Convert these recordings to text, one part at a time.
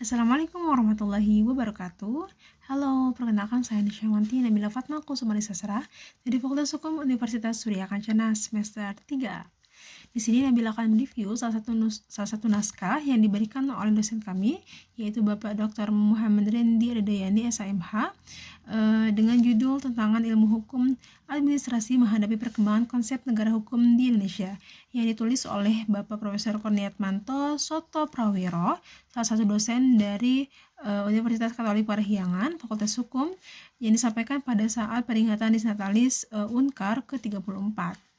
Assalamualaikum warahmatullahi wabarakatuh. Halo, perkenalkan saya Nisyawanti Nabila Fatma Kusumali Sasra dari Fakultas Hukum Universitas Surya Kencana semester 3. Di sini Nabila akan mereview salah satu naskah yang diberikan oleh dosen kami, yaitu Bapak Dr. Muhammad Rendi Ridayani SAMH, dengan judul Tantangan Ilmu Hukum Administrasi Menghadapi Perkembangan Konsep Negara Hukum di Indonesia, yang ditulis oleh Bapak Profesor Kurniatmanto Soto Prawiro, salah satu dosen dari Universitas Katolik Parahyangan, Fakultas Hukum, yang disampaikan pada saat peringatan Disnatalis Unkar ke-34.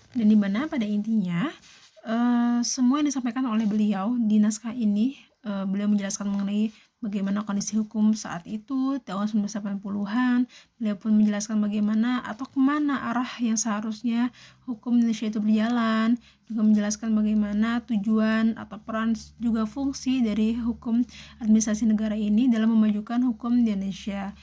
Dan di mana pada intinya semua yang disampaikan oleh beliau di naskah ini, beliau menjelaskan mengenai bagaimana kondisi hukum saat itu tahun 1980-an. Beliau pun menjelaskan bagaimana atau kemana arah yang seharusnya hukum Indonesia itu berjalan, juga menjelaskan bagaimana tujuan atau peran juga fungsi dari hukum administrasi negara ini dalam memajukan hukum di Indonesia.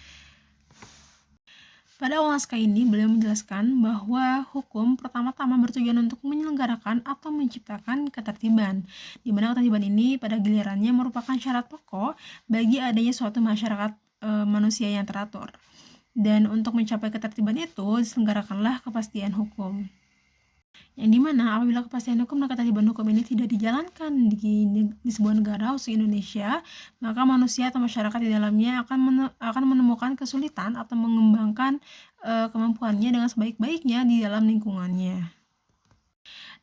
Pada awal naskah ini, beliau menjelaskan bahwa hukum pertama-tama bertujuan untuk menyelenggarakan atau menciptakan ketertiban, di mana ketertiban ini pada gilirannya merupakan syarat pokok bagi adanya suatu masyarakat manusia yang teratur. Dan untuk mencapai ketertiban itu, diselenggarakanlah kepastian hukum. Yang dimana apabila kepastian hukum dan ketertiban hukum ini tidak dijalankan di sebuah negara khusus Indonesia, maka manusia atau masyarakat di dalamnya akan menemukan kesulitan atau mengembangkan kemampuannya dengan sebaik-baiknya di dalam lingkungannya.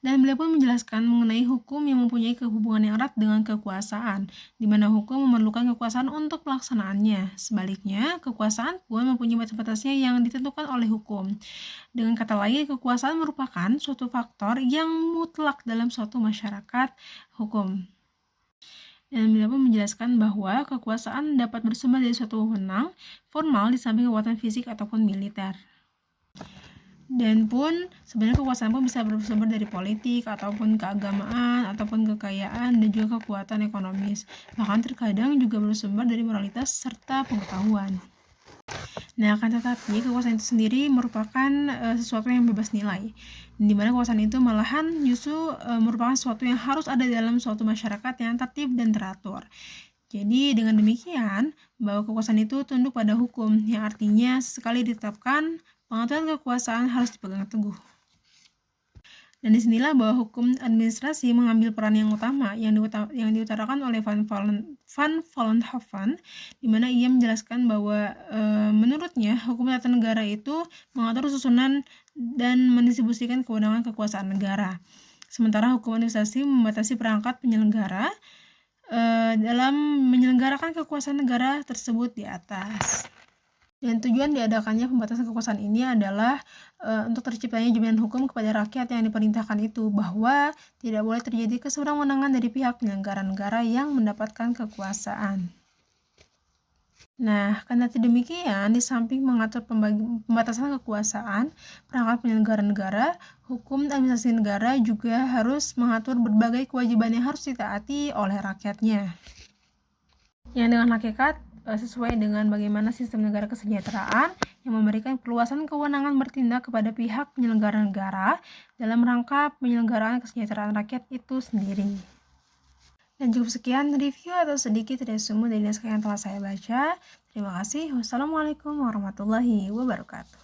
Dan beliau pun menjelaskan mengenai hukum yang mempunyai hubungan yang erat dengan kekuasaan, di mana hukum memerlukan kekuasaan untuk pelaksanaannya. Sebaliknya, kekuasaan pun mempunyai batas-batasnya yang ditentukan oleh hukum. Dengan kata lain, kekuasaan merupakan suatu faktor yang mutlak dalam suatu masyarakat hukum. Dan beliau pun menjelaskan bahwa kekuasaan dapat bersumber dari suatu wewenang formal di samping kekuatan fisik ataupun militer. Dan pun sebenarnya kekuasaan pun bisa bersumber dari politik ataupun keagamaan ataupun kekayaan dan juga kekuatan ekonomis, bahkan terkadang juga bersumber dari moralitas serta pengetahuan. Nah, akan tetapi kekuasaan itu sendiri merupakan sesuatu yang bebas nilai, di mana kekuasaan itu malahan justru merupakan sesuatu yang harus ada dalam suatu masyarakat yang tertib dan teratur. Jadi dengan demikian, bahwa kekuasaan itu tunduk pada hukum, yang artinya sekali ditetapkan, pengaturan kekuasaan harus dipegang teguh. Dan disinilah bahwa hukum administrasi mengambil peran yang utama yang diutarakan oleh Van Vollenhoven, di mana ia menjelaskan bahwa menurutnya hukum tata negara itu mengatur susunan dan mendistribusikan kewenangan kekuasaan negara. Sementara hukum administrasi membatasi perangkat penyelenggara dalam menyelenggarakan kekuasaan negara tersebut di atas. Dan tujuan diadakannya pembatasan kekuasaan ini adalah untuk terciptanya jaminan hukum kepada rakyat yang diperintahkan itu, bahwa tidak boleh terjadi kesewenang-wenangan dari pihak penyelenggara negara yang mendapatkan kekuasaan. Nah, karena demikian, di samping mengatur pembatasan kekuasaan, perangkat penyelenggara negara, hukum administrasi negara juga harus mengatur berbagai kewajiban yang harus ditaati oleh rakyatnya. Yang dengan hakikat sesuai dengan bagaimana sistem negara kesejahteraan yang memberikan perluasan kewenangan bertindak kepada pihak penyelenggara negara dalam rangka penyelenggaraan kesejahteraan rakyat itu sendiri. Dan cukup sekian review atau sedikit resume dari naskah yang telah saya baca. Terima kasih. Wassalamualaikum warahmatullahi wabarakatuh.